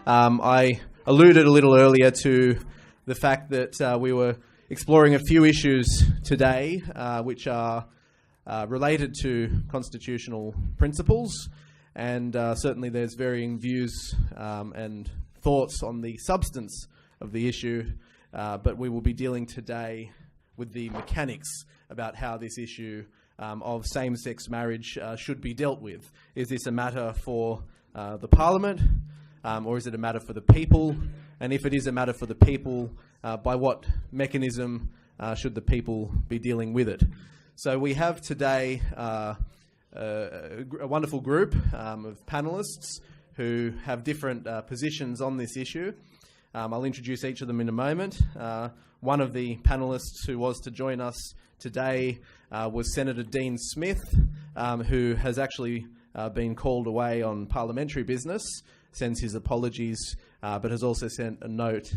I alluded a little earlier to the fact that we were exploring a few issues today which are related to constitutional principles, and certainly there's varying views and thoughts on the substance of the issue, but we will be dealing today with the mechanics about how this issue of same-sex marriage should be dealt with. Is this a matter for the Parliament, or is it a matter for the people? And if it is a matter for the people, by what mechanism should the people be dealing with it? So we have today a wonderful group of panellists who have different positions on this issue. I'll introduce each of them in a moment. One of the panellists who was to join us today was Senator Dean Smith, who has actually been called away on parliamentary business, sends his apologies, but has also sent a note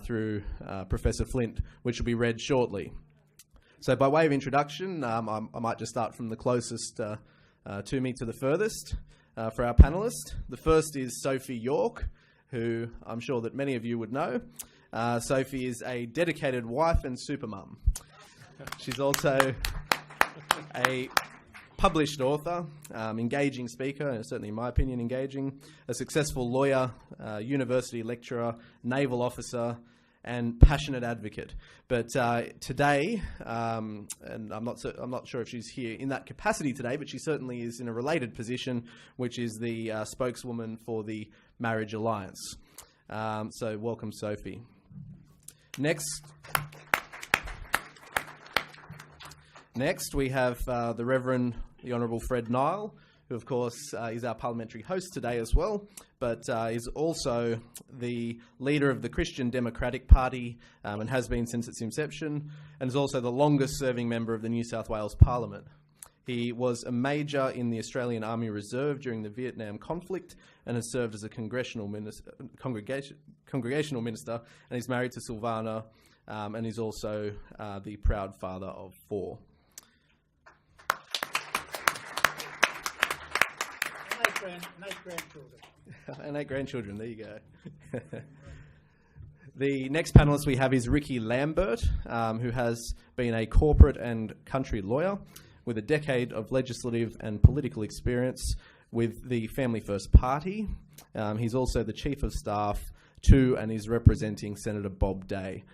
through Professor Flint, which will be read shortly. So by way of introduction, I might just start from the closest to me to the furthest for our panellists. The first is Sophie York, who I'm sure that many of you would know. Sophie is a dedicated wife and supermum. She's also a published author, engaging speaker, and certainly in my opinion engaging, a successful lawyer, university lecturer, naval officer, and passionate advocate. But today, and I'm not sure if she's here in that capacity today, but she certainly is in a related position, which is the spokeswoman for the Marriage Alliance. So welcome, Sophie. Next we have the Reverend, the Honourable Fred Nile, who of course is our parliamentary host today as well, but is also the leader of the Christian Democratic Party and has been since its inception, and is also the longest serving member of the New South Wales Parliament. He was a major in the Australian Army Reserve during the Vietnam conflict and has served as a congregational minister, and he's married to Silvana, and is also the proud father of 4. And 8 grandchildren. And 8 grandchildren, there you go. The next panellist we have is Rikki Lambert, who has been a corporate and country lawyer with a decade of legislative and political experience with the Family First Party. He's also the Chief of Staff to and is representing Senator Bob Day,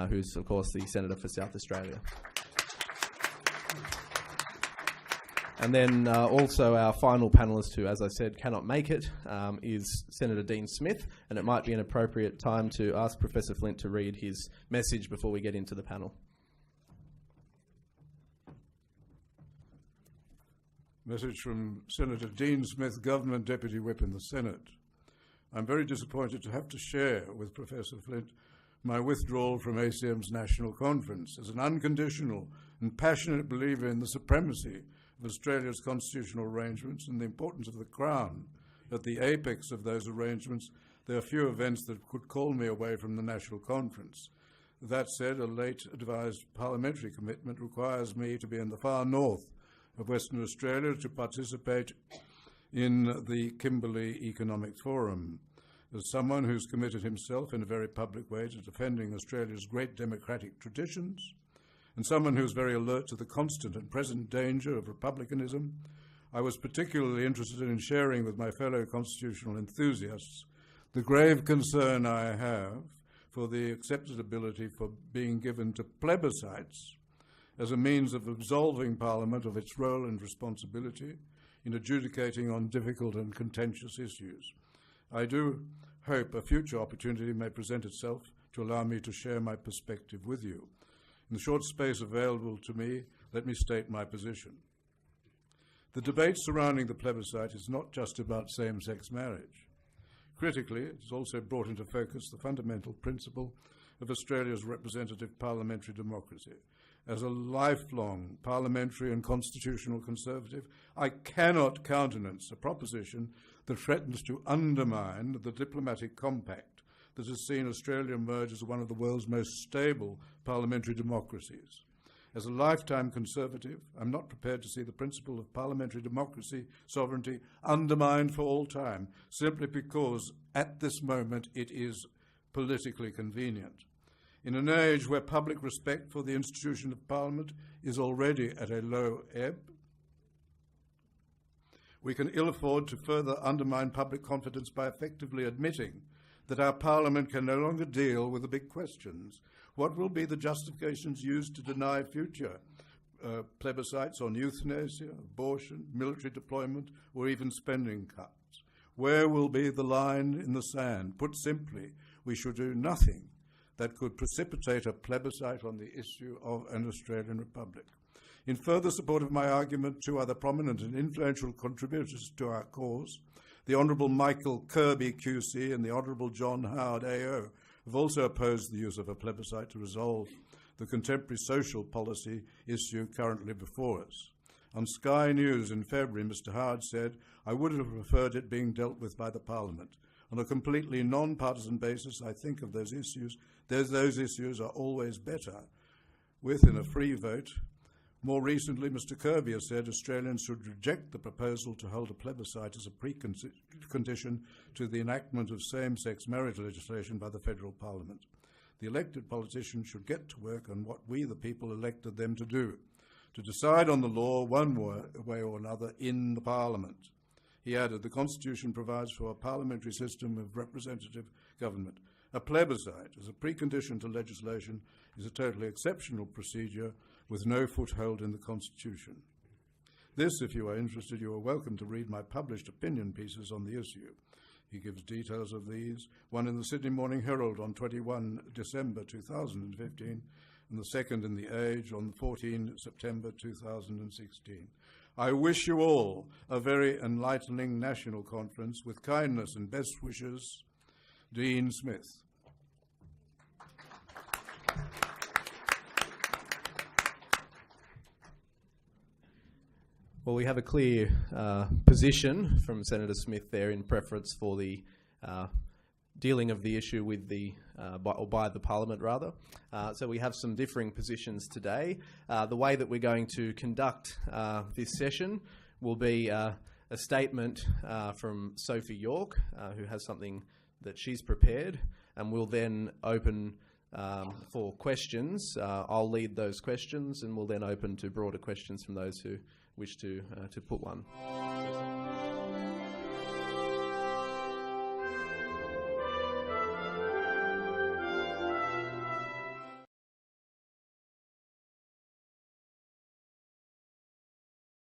who's of course the Senator for South Australia. And then also our final panellist, who, as I said, cannot make it, is Senator Dean Smith, and it might be an appropriate time to ask Professor Flint to read his message before we get into the panel. Message from Senator Dean Smith, Government Deputy Whip in the Senate. I'm very disappointed to have to share with Professor Flint my withdrawal from ACM's National Conference as an unconditional and passionate believer in the supremacy of Australia's constitutional arrangements and the importance of the Crown. At the apex of those arrangements, there are few events that could call me away from the National Conference. That said, a late-advised parliamentary commitment requires me to be in the far north of Western Australia to participate in the Kimberley Economic Forum. As someone who's committed himself in a very public way to defending Australia's great democratic traditions, and someone who's very alert to the constant and present danger of republicanism, I was particularly interested in sharing with my fellow constitutional enthusiasts the grave concern I have for the accepted ability for being given to plebiscites as a means of absolving Parliament of its role and responsibility in adjudicating on difficult and contentious issues. I do hope a future opportunity may present itself to allow me to share my perspective with you. In the short space available to me, let me state my position. The debate surrounding the plebiscite is not just about same-sex marriage. Critically, it has also brought into focus the fundamental principle of Australia's representative parliamentary democracy. As a lifelong parliamentary and constitutional conservative, I cannot countenance a proposition that threatens to undermine the diplomatic compact that has seen Australia emerge as one of the world's most stable parliamentary democracies. As a lifetime conservative, I'm not prepared to see the principle of parliamentary democracy, sovereignty, undermined for all time, simply because at this moment it is politically convenient. In an age where public respect for the institution of Parliament is already at a low ebb, we can ill afford to further undermine public confidence by effectively admitting that our Parliament can no longer deal with the big questions. What will be the justifications used to deny future plebiscites on euthanasia, abortion, military deployment, or even spending cuts? Where will be the line in the sand? Put simply, we should do nothing that could precipitate a plebiscite on the issue of an Australian republic. In further support of my argument, two other prominent and influential contributors to our cause, the Honourable Michael Kirby QC and the Honourable John Howard AO, have also opposed the use of a plebiscite to resolve the contemporary social policy issue currently before us. On Sky News in February, Mr Howard said, "I would have preferred it being dealt with by the Parliament. On a completely non-partisan basis, I think of those issues are always better within a free vote." More recently, Mr Kirby has said Australians should reject the proposal to hold a plebiscite as a precondition to the enactment of same-sex marriage legislation by the federal Parliament. The elected politicians should get to work on what we, the people, elected them to do, to decide on the law one way or another in the Parliament. He added, the Constitution provides for a parliamentary system of representative government. A plebiscite as a precondition to legislation is a totally exceptional procedure with no foothold in the Constitution. This, if you are interested, you are welcome to read my published opinion pieces on the issue. He gives details of these, one in the Sydney Morning Herald on 21 December 2015, and the second in the Age on 14 September 2016. I wish you all a very enlightening national conference. With kindness and best wishes, Dean Smith. Well, we have a clear position from Senator Smith there in preference for the dealing of the issue with the by the Parliament, rather. So we have some differing positions today. The way that we're going to conduct this session will be a statement from Sophie York, who has something that she's prepared, and we'll then open for questions. I'll lead those questions, and we'll then open to broader questions from those who wish to put one.